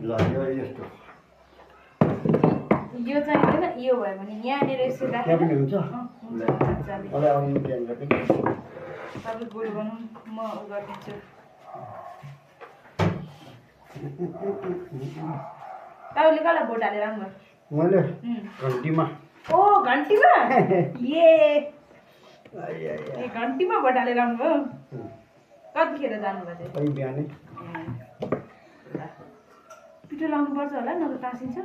ल यो यस्तो यो चाहिँ हैन यो भयो भने यहाँनिर यसो त्यहाँ राखेर पनि हुन्छ हुन्छ मजाले मलाई आउनु ध्यान राख्नु तपाईँ गोल बनाउँ म उ गरिदिन्छु तपाईँले कसलाई भोट हालेर आउनुभयो मैले घन्टीमा ओ घन्टीमा ए घन्टीमा भोट हालेर आउनुभयो कतिखेर जानुभयो चाहिँ अहिले बिहानै पिठो लाउनुपर्छ होला नभए टाँसिन्छ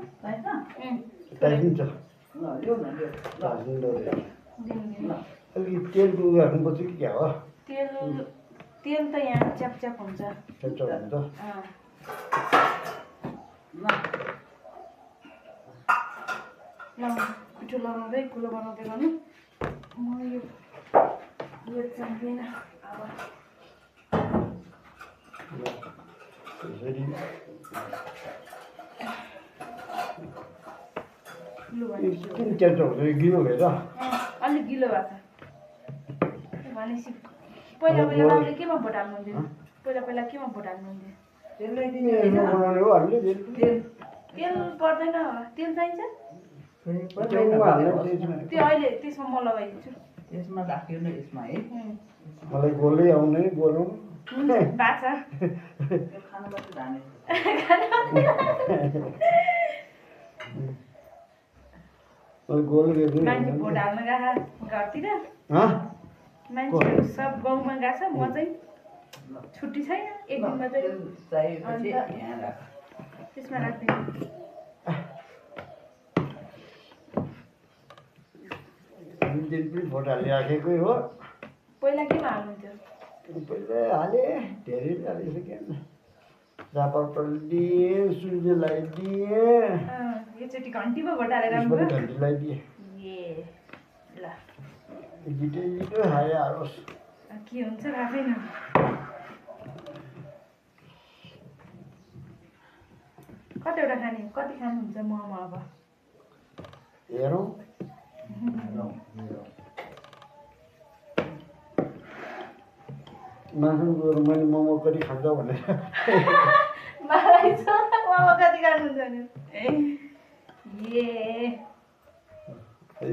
टाइसिन्छ अलिकति तेलको उयो राख्नुपर्छ कि क्या हो तेल त यहाँ च्याप हुन्छ हुन्छ पिठो लगाउँदै कुलो बनाउँदै गर्नु म यो चाहिँदैन किन च्याप्चा हुन्छ गिलो भएर अलिक गिलो भएको छ भनेपछि पहिला तपाईँले केमा भोट हाल्नुहुन्थ्यो पहिला केमा भोट हाल्नुहुन्थ्यो बनाउने हो हामीले तेल पर्दैन तेल चाहिन्छ त्यो अहिले त्यसमा म लगाइदिन्छु यसमा राख्यो न यसमा है मलाई गोलै आउँदैन बोलाउनु बाछा त्यो खानु मात्रै जाने मान्छे भोट हाल्न गएको घरतिर मान्छेहरू सब गाउँमा गएको छ म चाहिँ छुट्टी छैन एक दिनमा चाहिँ त्यसमा राख्दिनु दिन पनि भोट हालिराखेकै हो पहिला केमा हाल्नुहुन्थ्यो पहिला हालेँ धेरै हालिसकेँ झापड दिएँ सुन्जे लगाइदिएँ योचोटि घन्टीमा भोट हालेर घन्टी लगाइदिएँ ए ल जिटो हाले हालोस् के हुन्छ आफै न कतिवटा खाने कति खानुहुन्छ मोमो अब हेरौँ मासु गएर मैले मोमो कति खान्छ भनेर मलाई छ मोमो कति खानुहुन्छ भने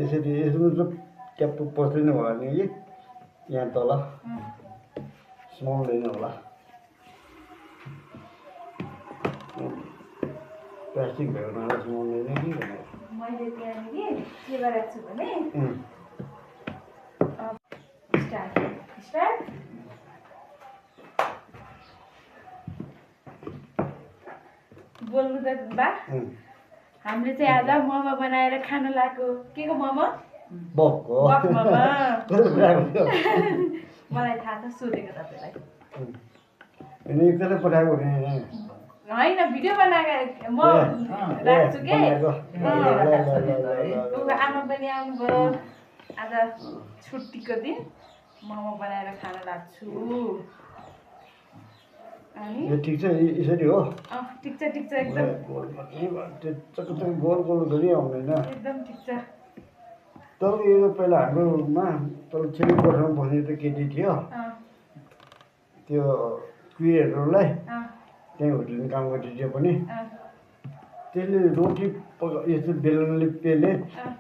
यसरी यसमा त ट्याप्पो पस्दैन होला नि कि यहाँ तल स्मल लिनु होला प्लास्टिक भएको हुनाले स्मल लिने कि भनेर मैले त्यहाँनिर के गरेको छु भने स्टार्ट बोल्नु त बा हामीले चाहिँ आज मोमो बनाएर खान लागेको के को मोमो बक मोमो मलाई थाहा छ सोधेको तपाईँलाई एकताले पठाएको भने होइन भिडियो बनाएको म राख्छु के आमा पनि आउनुभयो आज छुट्टीको दिन मोमो बनाएर खान लाग्छु अनि ठिक छ यसरी हो ठिक छ एकदम गोल गोल गरी आउँदैन एकदम ठिक छ तर यो पहिला हाम्रोमा तल छेउ कोठामा बस्ने त केटी थियो त्यो कुहिरहरूलाई त्यहीँ होटेलमा काम गरिदियो पनि त्यसले रोटी यस्तो बेलुनले पेले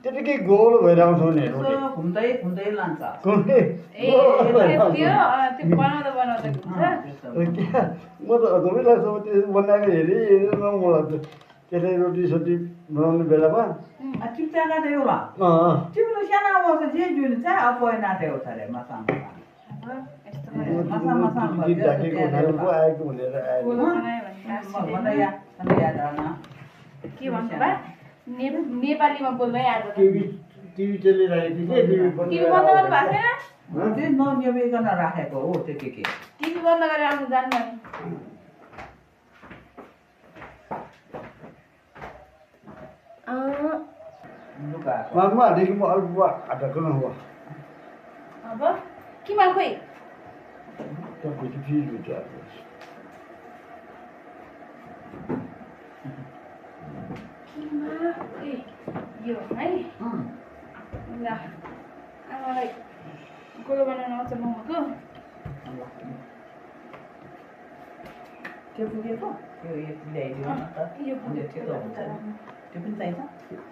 त्यतिकै गोल भएर आउँछ नि रोटी घुम्दै घुम्दै लान्छ म त अधुरै लाग्छ त्यसो बनाएको हेरेर मलाई त त्यसले रोटी सोटी बनाउने बेलामा टिप्चाका थियो होला तिम्रो सानो अवस्था जे जुन चाहिँ अब नाटेको छ अरे माछा गीत ढाकेको हुनाले पो आएको भनेर आयो के भन्नु बा नेपालीमा बोल्दै आज टिभी चलिरहेको थियो कि टिभी बन्द गर्नु भएको छैन ननियमिकन राखेको हो त्यो के टिभी बन्द गरेर आउनु जान्नु मामा देखि म अल्प हातको नहुँ अब केमा खोइ तपाईँको फ्रिजभित्र यो है ल आमालाई गोलो बनाउन आउँछ मोमोको त्यो पुगेको त्यो ल्याइदियो न त यो त्यो ठिक हुन्छ त्यो पनि चाहिन्छ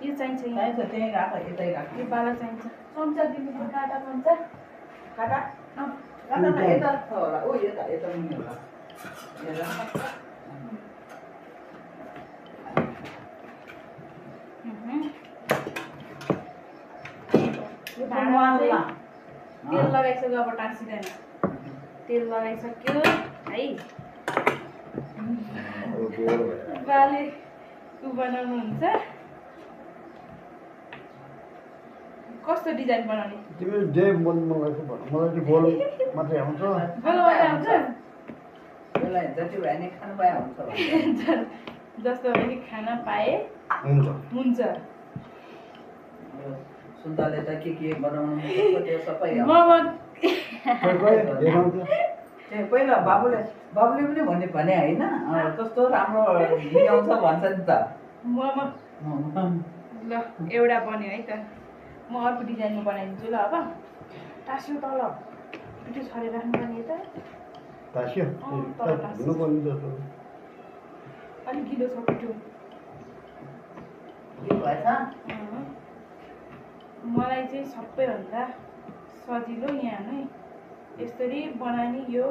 यो चाहिन्छ चाहिन्छ त्यहीँ राख यतै राख यो बाला चाहिन्छ चम्चा दिनु काटा चम्चा काटा काटा न यता छ होला ओ यता यता पनि होला यो भाँडा तेल लगाइसक्यो अब टाँसिँदैन तेल लगाइसक्यो है बाले बनाउनुहुन्छ कस्तो डिजाइन बनाउने तिमी जे मन मगाएको भन मलाई चाहिँ गोल मात्रै आउँछ गोलो मात्रै आउँछ त्यसलाई जति भए नि खानु पाए हुन्छ जस्तो पनि खान पाए हुन्छ सुन्तले त के बनाउनु त्यो सबै पहिला बाबुले पनि भने होइन कस्तो राम्रो ल्याउँछ भन्छ नि त मोमो ल एउटा बन्यो है त म अर्को डिजाइनमा बनाइदिन्छु ल अब टाँस्यो तल पिठो छरेर राख्नुपर्ने यता अलिक गिलो छ पिठो मलाई चाहिँ सबैभन्दा सजिलो यहाँ नै यसरी बनाउने यो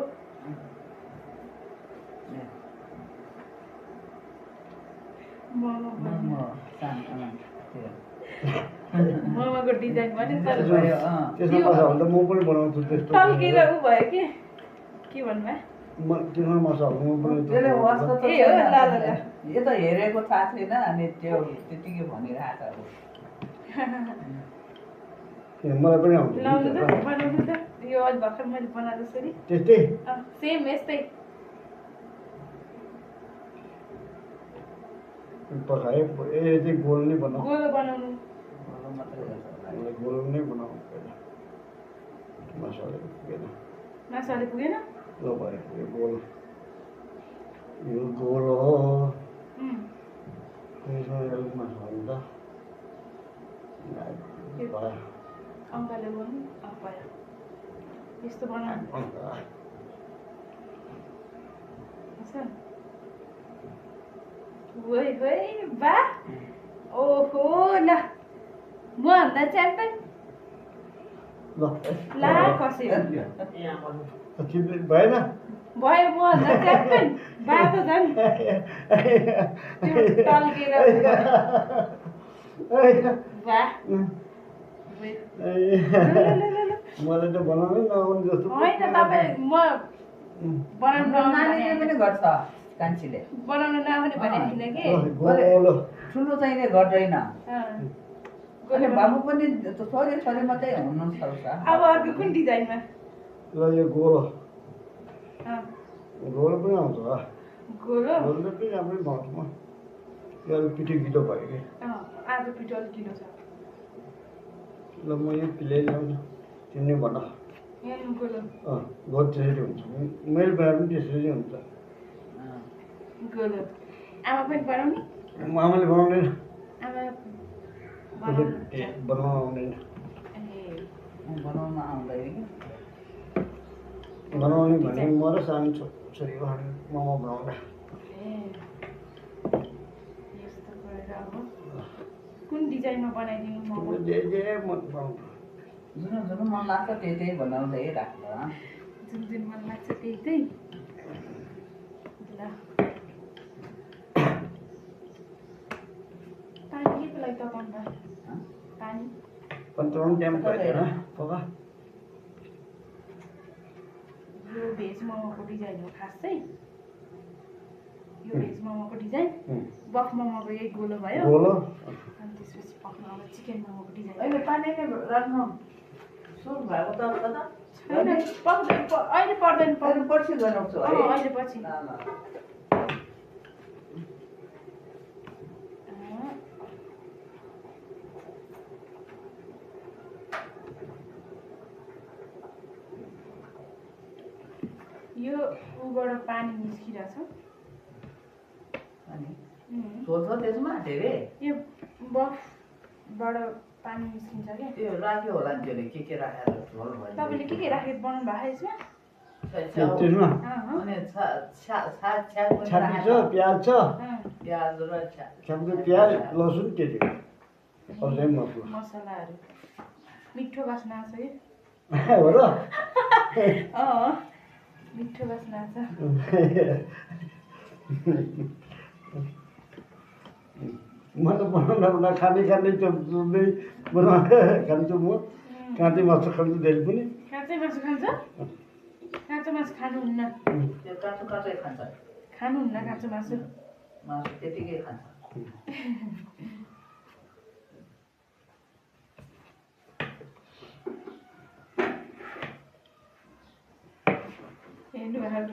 मोमोको डिजाइन पनि तर टल्केर उ भयो के भन्नुभयो यो त हेरेको थाहा छैन अनि त्यो त्यतिकै भनिरहेको मलाई पनि लाउनु त बनाउनु त यो अझ भर्खर मैले बनाएको जसरी त्यस्तै सेम यस्तै पकाए चाहिँ गोल नै बनाऊ गोलो बनाउनु गोल नै बनाऊ मसाले पुगेन मसाले पुगेन ल भयो यो गोल हो मसाला अङ्कले बोल्नु भयो यस्तो बनाउनु बा ओहो ल भन्दा च्याम्पियन ला खस्यो भएन भयो भन्दा च्याम्पियन बा त झन् त्यो टल्केर बा मलाई त बनाउनै नआउने जस्तो होइन तपाईँ म बनाउनु नानीले पनि गर्छ कान्छीले बनाउनु नआउने भनेको थिइनँ कि ठुलो चाहिने गर्दैन अनि बाबु पनि छोरी मात्रै हुनु सक्छ अब अर्को कुन डिजाइनमा ल यो गोलो पनि आउँछ गोलो पनि राम्रै बनाउँछु म यो अलिक पिठो गिलो भयो कि आज पिठो अलिक गिलो छ ल म यो पिलै ल्याउँछु तिमीले भन गोलो गोल त्यसरी हुन्छ मैले बनाएर पनि त्यसरी हुन्छ गोलो आमा पनि बनाउने आमाले बनाउँदैन आमा बनाउनु आउँदैन बनाउन आउँदैन बनाउने भने म र सानो छोरी हामी मोमो बनाउँदा यस्तो गरेर अब कुन डिजाइनमा बनाइदिनु मोमो जे मन बनाउँछ जुन मन लाग्छ त्यही बनाउँदै राख्छ जुन मन लाग्छ त्यही ल पानी के लागि तताउँदा पानी पन्ध्र टाइम भएन पका यो भेज मोमोको डिजाइन हो खास चाहिँ यो भेज मोमोको डिजाइन बफ मोमोको यही गोलो भयो अनि त्यसपछि पक्नु अब चिकन मोमोको डिजाइन अहिले पानी नै राख्नु सुरु भएको त छैन पर्दैन अहिले पर्दैन पछि गराउँछु अहिले पछि यो उबाट पानी निस्किरहेछ झोल छ त्यसमा धेरै यो बफबाट पानी निस्किन्छ क्या त्यो राख्यो होला नि त्यसले के राखेर झोल भयो तपाईँले के राखेर बनाउनु भएको यसमा त्यसमा अनि छ्याप छापी छ प्याज छ प्याज र छ्यापको प्याज लसुन त्यति हो अझै मसला मसलाहरू मिठो बास्ना आउँछ कि हो र मिठो बास्ना आउँछ म त बनाउन खाने त्यो खान्छु म काँचै मासु खान्छु धेरै पनि काँचै मासु खान्छ काँचो मासु खानुहुन्न त्यो काँचै खान्छ खानुहुन्न काँचो मासु मासु त्यतिकै खान्छ हेर्नुभयो त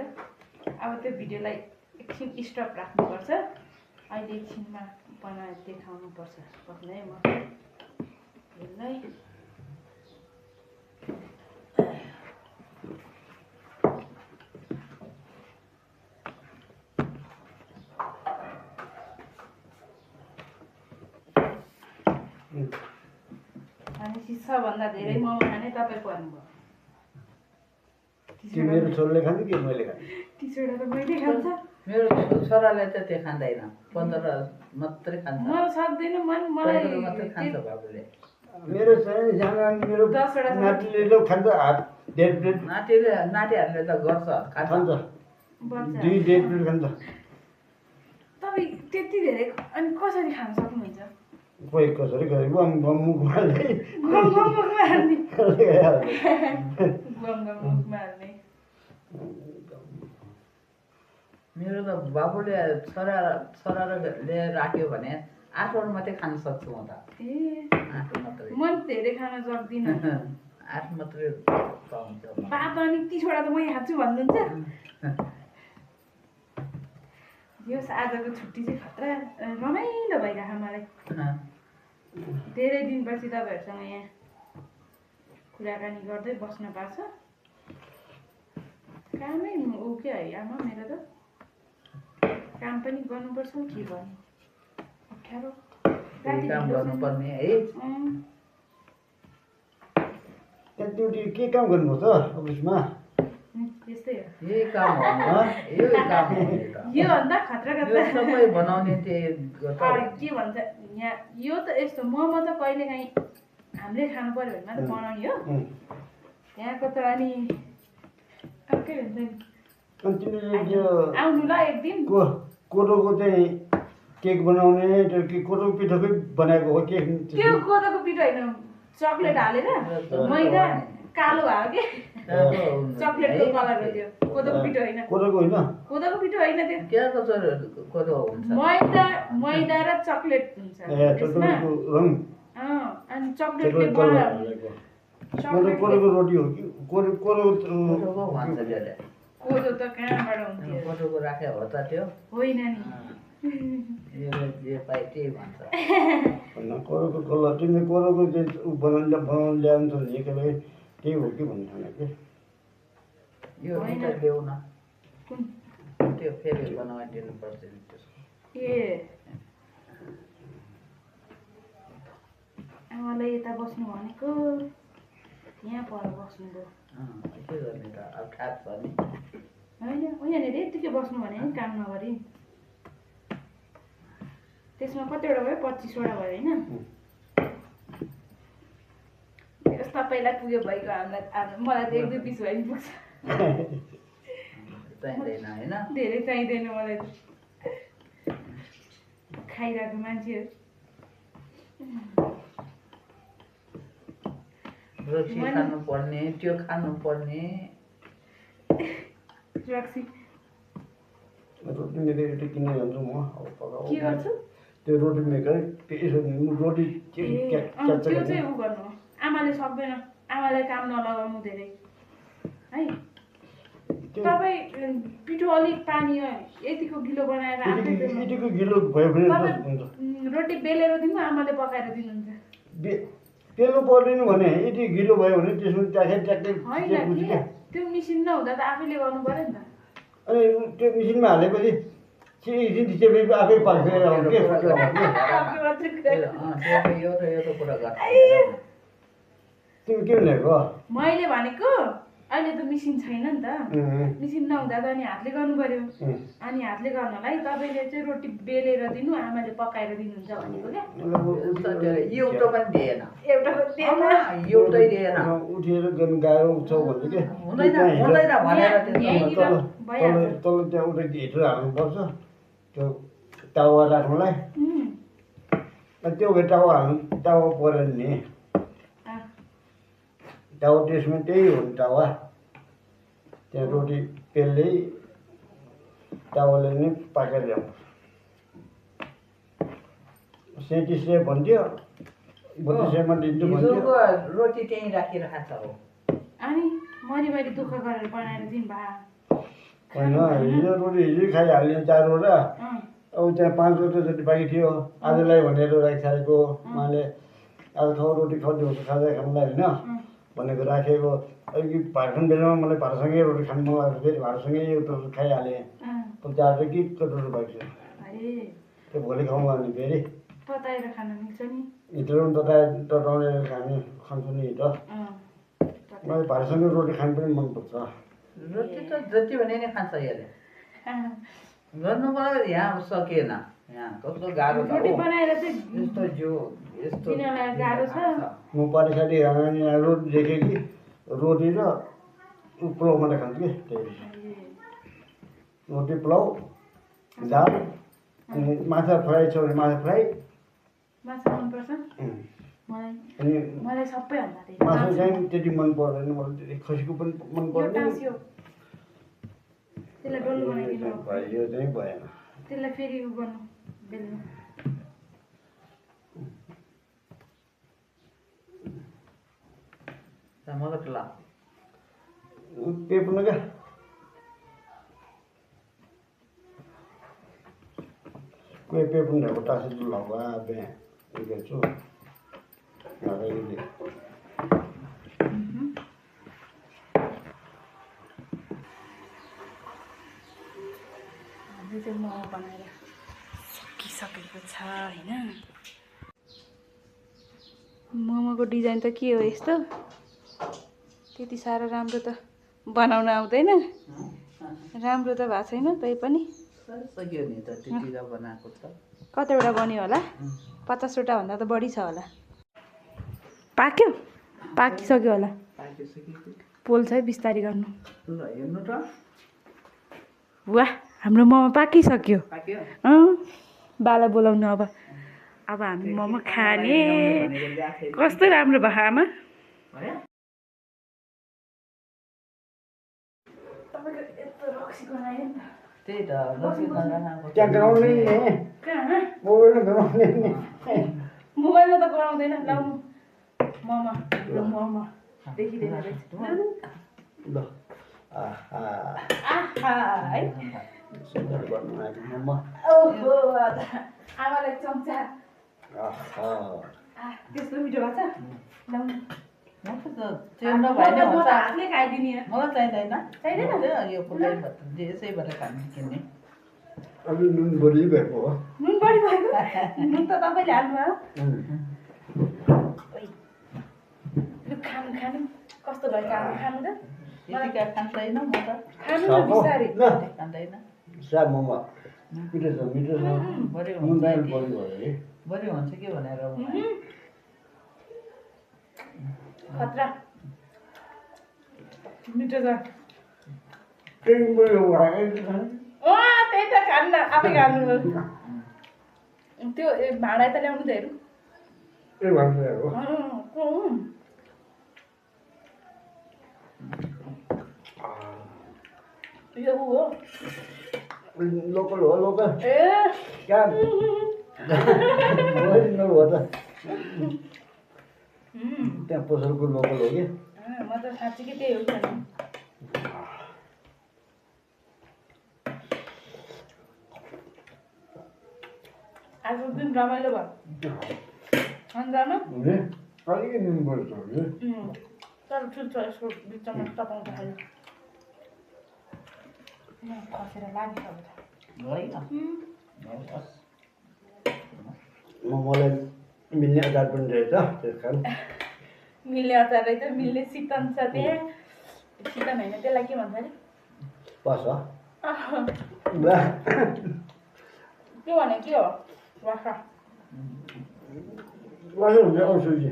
अब त्यो भिडियोलाई एकछिन स्टप राख्नुपर्छ अहिले एकछिनमा बनाएर देखाउनुपर्छ भन्दै म हेर्दै भनेपछि सबभन्दा धेरै मोमो खाने तपाईँ पर्नुभयो मेरो छोरीले खान्छ कि मैले खान्छु टिसोडा त मैले खान्छ मेरो छोराले त त्यो खाँदैन 15 मात्रै खान्छ म सक्दैन मलाई मात्रै खान्छ बाबुले मेरो सानो मेरो 10 वटा नातिले ल खान्छ डेढ प्लेट नातिहरूले त गर्छ खान्छ बच्चा 2 डेढ प्लेट खान्छ तपाईँ त्यति धेरै अनि कसरी खान सक्नुहुन्छ कोही कसरी गरे मुखमा हाल्दै मुखमा हाल्ने मुखमा हाल्ने मेरो त बाबुले छोराले राख्यो भने 8 वटा मात्रै खान सक्छु म त ए 8 मात्रै म धेरै खान सक्दिनँ 8 मात्रै पाउँछ बाबा अनि 30 वटा त मै खान्छु भन्नुहुन्छ यो आजको छुट्टी चाहिँ खतरा रमाइलो भइरहेको मलाई धेरै दिनपछि तपाईँहरूसँग यहाँ कुराकानी गर्दै बस्न पार्छ कामै हो क्या है आमा मेरो त काम पनि गर्नुपर्छ के गर्ने अप्ठ्यारो काम गर्नुपर्ने है ड्युटी के काम गर्नुपर्छ अफिसमा त्यस्तै हो यही काम हो यही काम हो योभन्दा खतरा खतरा सबै बनाउने त्यही के भन्छ यहाँ यो त यस्तो मोमो त कहिलेकाहीँ हामीले खानु पर्यो भने मात्रै बनाउने हो यहाँको त अनि के भन्छ नि आउनु ल एक दिन कोदोको चाहिँ केक बनाउने त्यो कोदोको पिठोकै बनाएको हो के त्यो कोदोको पिठो होइन चक्लेट हालेर मैदा कालो भयो के चक्लेटको कलर हो त्यो कोदोको पिठो होइन कोदोको पिठो होइन त्यो कोदो हुन्छ मैदा र चक्लेट हुन्छ अनि चक्लेटले कोदोको रोटी हो कि कोदोको भन्छ त्यसले कोदो त कहाँबाट हुन्थ्यो कोदोको राखे हो त त्यो होइन नि जे पाइ त्यही भन्छ कोदोको कलर तिमीले कोदोको चाहिँ बनाउनु ल्याउँछ भने त्यही हो कि भन्नु के यो मिटर ल्याउ न त्यो फेरि बनाइदिनु पर्छ ए आमालाई यता बस्नु भनेको यहाँ पर बस्नुभयो के गर्ने त अब थाहा छ नि होइन यहाँनिर यत्तिकै बस्नु भने नि काम नगरी त्यसमा कतिवटा भयो 25 वटा भयो होइन तपाईँलाई पुग्यो भइगयो मलाई त 1-2 पिस भयो नि पुग्छ चाहिँदैन होइन धेरै चाहिँदैन मलाई त खाइरहेको मान्छे रोटी खानुपर्ने त्यो खानुपर्ने रक्सी रोटी मेकर किनेर जान्छु म के गर्छु त्यो रोटी मेकर रोटी त्यो चाहिँ उ गर्नु आमाले सक्दैन आमालाई काम नलगाउनु धेरै है तपाईँ पिठो अलिक पानी यतिको गिलो बनाएर यतिको गिलो भयो भने रोटी बेलेर दिनु आमाले पकाएर दिनुहुन्छ पेल्नु पर्दैन भने यति गिलो भयो भने त्यसमा ट्याक्कै होइन त्यो मिसिन नहुँदा त आफैले गर्नु पर्यो नि त अनि त्यो मिसिनमा हालेपछि एकछिन आफै पाकेर आउँछ के यो त कुरा गर्छ तिमी के भनेको मैले भनेको अहिले त मिसिन छैन नि त मिसिन नहुँदा त अनि हातले गर्नु पर्यो अनि हातले गर्नलाई तपाईँले चाहिँ रोटी बेलेर दिनु आमाले पकाएर दिनुहुन्छ भनेको क्या एउटा पनि दिएन एउटा दिएन एउटै दिएन उठेर गर्नु गाह्रो छ भन्दै के हुँदैन हुँदैन भनेर तल त्यहाँ उता हिटर हाल्नुपर्छ त्यो टावा राख्नुलाई त्यो टावा हाल्नु टावा परेन नि टावा त्यसमा त्यही हो नि टावा त्यहाँ रोटी पेल्दै टावाले नै पाकेर ल्याउँछ 37 सय भन्थ्यो 32 सयमा दिन्छु भन्थ्यो रोटी त्यहीँ राखेर खान्छ हो अनि मरिमरि दुःख गरेर बनाएर दिनु भा होइन हिजो रोटी हिजै खाइहाल्ने 4 वटा अब त्यहाँ 5 वटा जति बाँकी थियो आजलाई भनेर राखिसकेको उहाँले आज खाऊ रोटी खाऊ दिउँसो खाँदै खानुलाई होइन भनेको राखेको अलिकति भात खाने बेलामा मलाई भातसँगै रोटी खानु मन लाग्छ फेरि भातसँगै एउटा खाइहालेँ अब चार चाहिँ के कटोरो भएको छ त्यो भोलि खाउँ भने फेरि तताएर खान मिल्छ नि हिटर पनि तताउने खान्छु नि त मलाई भातसँगै रोटी खानु पनि मनपर्छ रोटी त जति भने नि खान्छ यसले गर्नु पर्यो यहाँ सकिएन यहाँ कस्तो गाह्रो छ रोटी बनाएर चाहिँ यस्तो जो यस्तो दिनलाई गाह्रो छ म परिसारी यहाँ रोटी देखेँ कि रोटी र पुलाउ मात्रै खान्छु कि त्यही रोटी पुलाउ दाल अनि माछा फ्राई छ भने माछा फ्राई माछा मनपर्छ मलाई अनि मलाई सबैभन्दा धेरै मासु चाहिँ त्यति मन पर्दैन मलाई त्यति खसीको पनि मन पर्दैन त्यसलाई डल्लो बनाइदिनु यो चाहिँ भएन त्यसलाई फेरि उ गर्नु बेल्नु मलाई ला के पनि क्या कोही पे पनि ढाको टाँसी लगावा बिहा गर्छु चाहिँ मोमो बनाएर सकिसकेको छ होइन मोमोको डिजाइन त के हो यस्तो त्यति साह्रो राम्रो त बनाउन आउँदैन राम्रो त भएको छैन तै पनि सक्यो नि त त्यतिका बनाएको त कतिवटा बन्यो होला 50 वटा भन्दा त बढी छ होला पाक्यो पाकिसक्यो होला पोल्छ है बिस्तारी गर्नु हेर्नु त वाह हाम्रो मोमो पाकिसक्यो बाला बोलाउनु अब हामी मोमो खाने कस्तो राम्रो भयो आमा त्यही त त्यहाँ गराउने मोबाइलमा त गराउँदैन लाउनु मोमो मोमो देखिँदैन रहेछ ल है सुन्दर बनाएको मोमो ओहो आमालाई चम्चा त्यस्तो मिठो भएको छ लाउनु हातले खाइदिने मलाई चाहिँदैन चाहिँदैन यो फुलै यसैबाट खानु किन्ने अलि नुन बढी भएको हो नुन बढी भएको नुन त तपाईँले हाल्नुभयो लु खानु खानु कस्तो भयो खानु त यतिका खाँदैन म त खानु बिस्तारै खाँदैन साग मोमो मिठो छ नुन दाल बढी भयो है बढी हुन्छ के भनेर खतरा मिठो छ त्यही त खानु न आफै खानु त्यो भाँडा त ल्याउनु त हेरौँ यो हो लोकल हो लोकल ए क्या हो त त्यहाँ पसलको लोकल हो कि म त साँच्चीकै त्यही हो कि आज दिन रमाइलो भयो अन्जामा अलिकति नुन बढी छ तर ठुल्छ यसको बिचमा टपाउँदाखेरि खसेर मलाई मिल्ने अचार पनि रहेछ त्यस कारण मिल्ने अचार रहेछ मिल्ने सिकन छ त्यहाँ चिकन होइन त्यसलाई के भन्छ अरे बस के भने के हो बाख्रा हुन्छ औषधी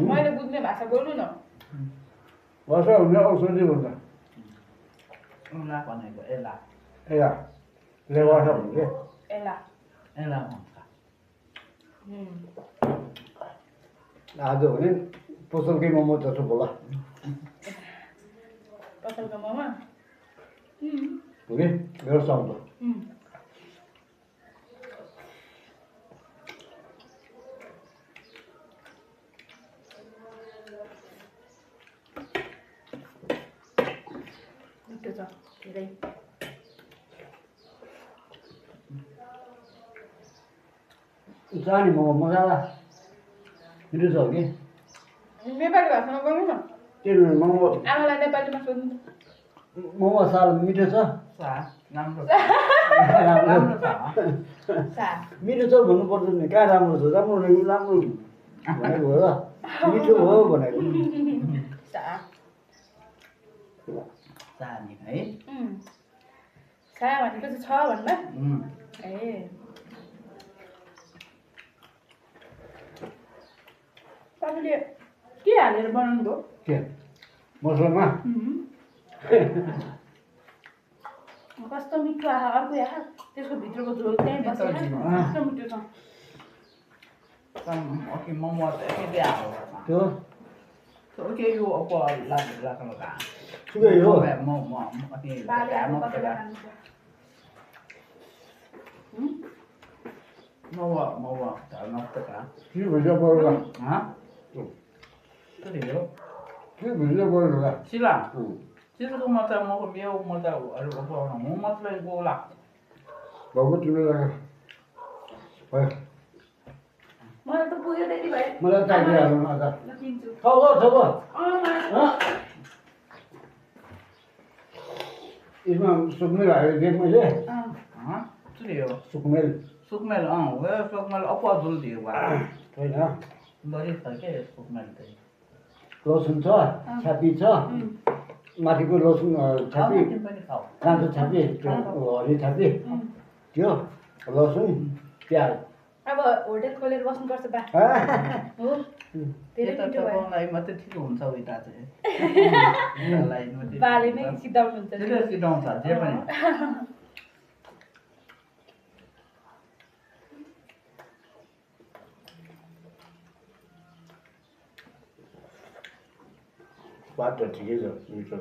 मैले बुझ्ने भाषा बोल्नु न बस हुन्छ औषधी भन्छ एला भनेको एला एला लेवासा भन्छ एला एला भन्छ आज भने पसलकै मोमो जस्तो होला पसलको मोमो हो कि मेरो शब्द मिठो छ धेरै जाने मोमो मसाला मिठो छ कि नेपाली भाषामा बोल्नु न के मोमो आमालाई नेपालीमा सोध्नु मोमो साल मिठो छ सा राम्रो राम्रो छ सा मिठो छ भन्नुपर्छ नि कहाँ राम्रो छ राम्रो राम्रो भनेको हो र मिठो हो भनेको सा सानी है सा भनेको चाहिँ छ भन्दा ए तपाईँले के हालेर बनाउनु भयो के मसलामा कस्तो मिठो आहा अर्को आहा त्यसको भित्रको झोल त्यहीँ बसेर कस्तो मिठो छ ओके मोमो त एकै आयो त्यो ओके यो अब लाग्नु का सुकै हो मोमो ओके बालेको कतिवटा खानु छ मोमो त नक्त का के भन्छ बरुला हा Cái điều के भन्छ बरुला Chứ là Chứ không mà tao mua miêu mà tao ở đâu có nó muốn mất lên cô là बाबु तिमीलाई राख मलाई त पुग्यो त्यति भए मलाई चाहिहाल्नु न त ल किन्छु खबर खबर यसमा सुकमेल हालेको थिएँ मैले Hả? Chứ điều सुकमेल Súc mèo với súc mèo ốc qua dul điều vào होइन Đó đi tới cái súc mèo thì लसुन छ छापी छ माथिको लसुन छापी Chứ phải đi khẩu काँचो छापी त्यो हरियो छापी त्यो लसुन प्याज अब होटेल खोलेर बस्नुपर्छ बा हो धेरै Thế मिठो tao भयो con này mà tôi thích uống sao vậy ta chứ Lại nó đi बाले नै सिधाउनुहुन्छ Thế là cái đồng sản chế mà भात त ठिकै छ मिठो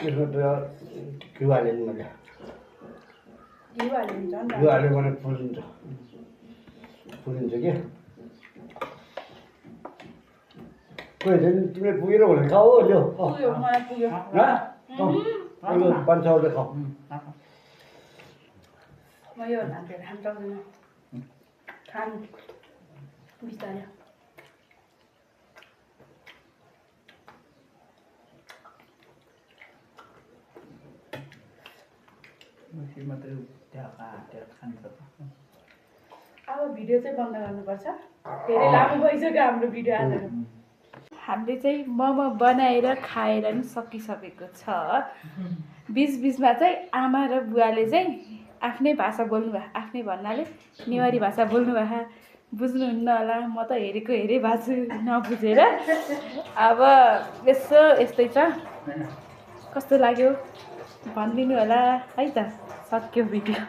यसमा त घिउ हाल्यो नि मैले घिउ हाल्यो हुन्छ नि घिउ हाल्यो भने फुलिन्छ के कोही छैन तिमीले पुगेर भने खाऊ हो त्यो पुग्यो मलाई पुग्यो अहिले 5-6 खाऊ म यो हालेर खान सक्दिनँ खानु बिस्तारै Khi mà tôi theo khăn thật अब भिडियो चाहिँ बन्द गर्नुपर्छ धेरै लामो भइसक्यो हाम्रो भिडियो आज हामीले चाहिँ मोमो बनाएर खाएर नि सकिसकेको छ बिचमा चाहिँ आमा र बुवाले चाहिँ आफ्नै भाषा बोल्नुभयो आफ्नै भन्नाले नेवारी भाषा बोल्नुभयो बुझ्नुहुन्न होला म त हेरेको हेरे भाषा नबुझेर अब यस्तै छ कस्तो लाग्यो भनिदिनु होला है त सक्यो भिडियो